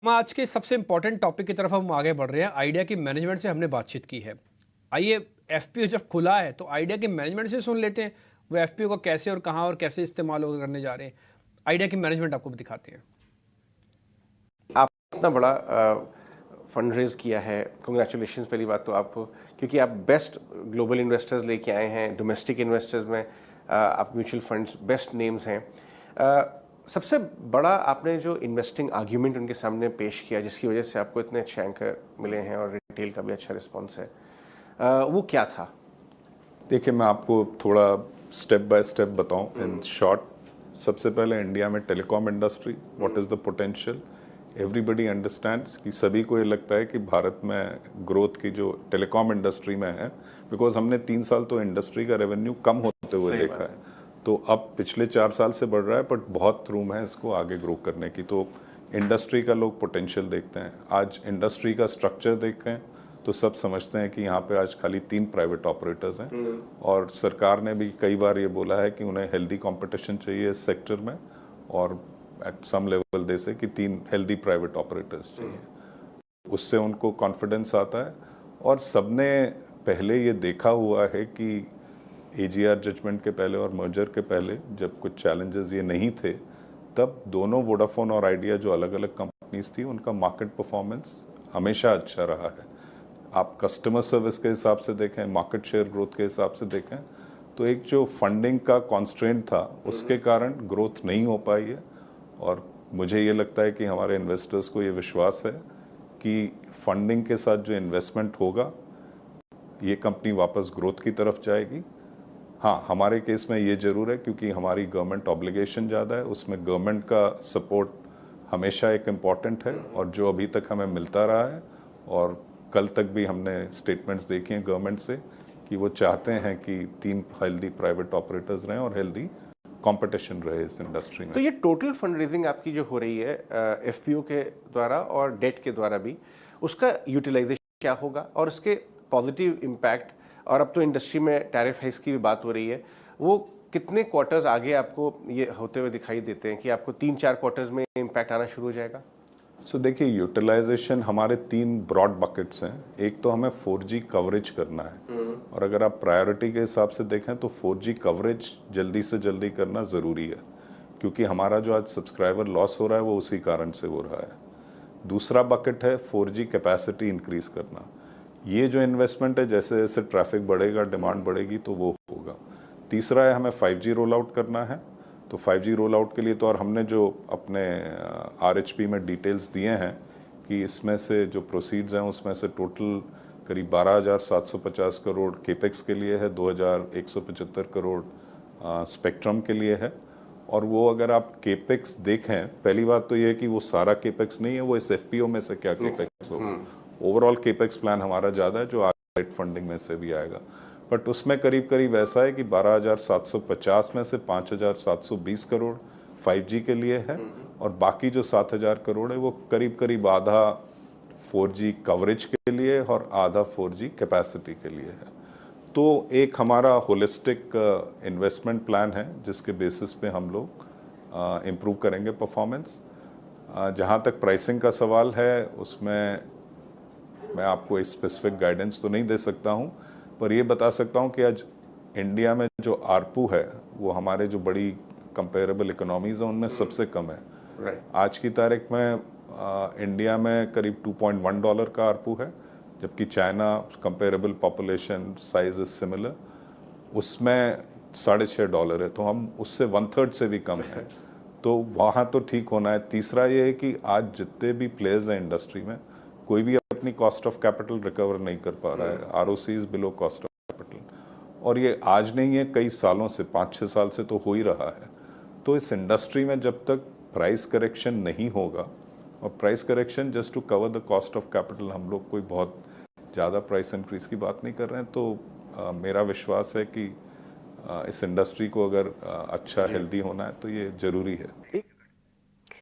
हम आज के सबसे इम्पोर्टेंट टॉपिक की तरफ हम आगे बढ़ रहे हैं। आइडिया की मैनेजमेंट से हमने बातचीत की है। आइए, एफपीओ जब खुला है तो आइडिया की मैनेजमेंट से सुन लेते हैं वो एफपीओ को कैसे और कहाँ और कैसे इस्तेमाल करने जा रहे हैं। आइडिया की मैनेजमेंट आपको दिखाते हैं। आप इतना बड़ा फंड रेज किया है, कंग्रेचुलेशन पहली बात तो आपको, क्योंकि आप बेस्ट ग्लोबल इन्वेस्टर्स लेके आए हैं। डोमेस्टिक इन्वेस्टर्स में आप म्यूचुअल फंड्स बेस्ट नेम्स हैं। सबसे बड़ा आपने जो इन्वेस्टिंग आर्ग्यूमेंट उनके सामने पेश किया जिसकी वजह से आपको इतने अच्छे एंकर मिले हैं और रिटेल का भी अच्छा रिस्पॉन्स है, वो क्या था? देखिए, मैं आपको थोड़ा स्टेप बाय स्टेप बताऊं इन शॉर्ट। सबसे पहले इंडिया में telecom industry, what is the potential. Everybody understands कि सभी को ये लगता है कि भारत में ग्रोथ की जो टेलीकॉम इंडस्ट्री में है, बिकॉज हमने 3 साल तो इंडस्ट्री का रेवेन्यू कम होते हुए देखा है, तो अब पिछले 4 साल से बढ़ रहा है, बट बहुत रूम है इसको आगे ग्रो करने की। तो इंडस्ट्री का लोग पोटेंशियल देखते हैं। आज इंडस्ट्री का स्ट्रक्चर देखते हैं तो सब समझते हैं कि यहाँ पे आज खाली 3 प्राइवेट ऑपरेटर्स हैं, और सरकार ने भी कई बार ये बोला है कि उन्हें हेल्दी कंपटीशन चाहिए इस सेक्टर में, और एट सम लेवल दे से कि 3 हेल्दी प्राइवेट ऑपरेटर्स चाहिए। उससे उनको कॉन्फिडेंस आता है। और सबने पहले ये देखा हुआ है कि एजीआर जजमेंट के पहले और मर्जर के पहले जब कुछ चैलेंजेस ये नहीं थे, तब दोनों वोडाफोन और आइडिया जो अलग अलग कंपनीज थी उनका मार्केट परफॉर्मेंस हमेशा अच्छा रहा है। आप कस्टमर सर्विस के हिसाब से देखें, मार्केट शेयर ग्रोथ के हिसाब से देखें, तो एक जो फंडिंग का कॉन्स्ट्रेंट था उसके कारण ग्रोथ नहीं हो पाई है। और मुझे ये लगता है कि हमारे इन्वेस्टर्स को ये विश्वास है कि फंडिंग के साथ जो इन्वेस्टमेंट होगा, ये कंपनी वापस ग्रोथ की तरफ जाएगी। हाँ, हमारे केस में ये ज़रूर है क्योंकि हमारी गवर्नमेंट ऑब्लिगेशन ज़्यादा है, उसमें गवर्नमेंट का सपोर्ट हमेशा एक इम्पॉर्टेंट है और जो अभी तक हमें मिलता रहा है। और कल तक भी हमने स्टेटमेंट्स देखी हैं गवर्नमेंट से कि वो चाहते हैं कि 3 हेल्दी प्राइवेट ऑपरेटर्स रहें और हेल्दी कंपटीशन रहे इस इंडस्ट्री में। तो ये टोटल फंड रेजिंग आपकी जो हो रही है एफपीओ के द्वारा और डेट के द्वारा भी, उसका यूटिलाइजेशन क्या होगा और उसके पॉजिटिव इम्पैक्ट, और अब तो इंडस्ट्री में टैरिफ हाइक्स की भी बात हो रही है, वो कितने क्वार्टर्स आगे आपको ये होते हुए दिखाई देते हैं कि आपको 3-4 क्वार्टर्स में इम्पैक्ट आना शुरू हो जाएगा? देखिए, यूटिलाइजेशन हमारे 3 ब्रॉड बकेट्स हैं। एक तो हमें 4G कवरेज करना है, और अगर आप प्रायोरिटी के हिसाब से देखें तो 4G कवरेज जल्दी से जल्दी करना ज़रूरी है, क्योंकि हमारा जो आज सब्सक्राइबर लॉस हो रहा है वो उसी कारण से हो रहा है। दूसरा बकेट है 4G कैपेसिटी इंक्रीज करना। ये जो इन्वेस्टमेंट है, जैसे जैसे ट्रैफिक बढ़ेगा, डिमांड बढ़ेगी, तो वो होगा। तीसरा है हमें 5G रोल आउट करना है। तो 5G रोल आउट के लिए तो, और हमने जो अपने RHP में डिटेल्स दिए हैं कि इसमें से जो प्रोसीड्स हैं उसमें से टोटल करीब 12,750 करोड़ केपेक्स के लिए है, 2,175 करोड़ स्पेक्ट्रम के लिए है। और वो अगर आप केपेक्स देखें, पहली बात तो ये है कि वो सारा केपेक्स नहीं है, वो इस एफपीओ में से क्या केपेक्स होगा। ओवरऑल केपेक्स प्लान हमारा ज़्यादा है जो आर्ट फंडिंग में से भी आएगा, बट उसमें करीब करीब ऐसा है कि 12,750 में से 5,720 करोड़ 5G के लिए है, और बाकी जो 7,000 करोड़ है वो करीब करीब आधा 4G कवरेज के लिए और आधा 4G कैपेसिटी के लिए है। तो एक हमारा होलिस्टिक इन्वेस्टमेंट प्लान है जिसके बेसिस पे हम लोग इम्प्रूव करेंगे परफॉर्मेंस। जहाँ तक प्राइसिंग का सवाल है, उसमें मैं आपको एक स्पेसिफिक गाइडेंस तो नहीं दे सकता हूँ, पर ये बता सकता हूँ कि आज इंडिया में जो आरपू है वो हमारे जो बड़ी कंपेरेबल इकोनॉमीज़ हैं उनमें सबसे कम है। आज की तारीख में इंडिया में करीब $2.1 का आरपू है, जबकि China comparable population size is similar, उसमें $6.5 है, तो हम उससे 1/3 से भी कम है। तो वहाँ तो ठीक होना है। तीसरा ये है कि आज जितने भी प्लेयर्स हैं इंडस्ट्री में, कोई भी अपनी कॉस्ट ऑफ कैपिटल रिकवर नहीं कर पा रहा है। ROC is below cost of capital, और ये आज नहीं है, कई सालों से, 5-6 साल से तो हो ही रहा है। तो इस इंडस्ट्री में जब तक प्राइस करेक्शन नहीं होगा, और price correction just to cover the cost of capital, हम लोग कोई बहुत ज़्यादा प्राइस इंक्रीज की बात नहीं कर रहे हैं, तो मेरा विश्वास है कि इस इंडस्ट्री को अगर अच्छा हेल्दी होना है तो ये ज़रूरी है।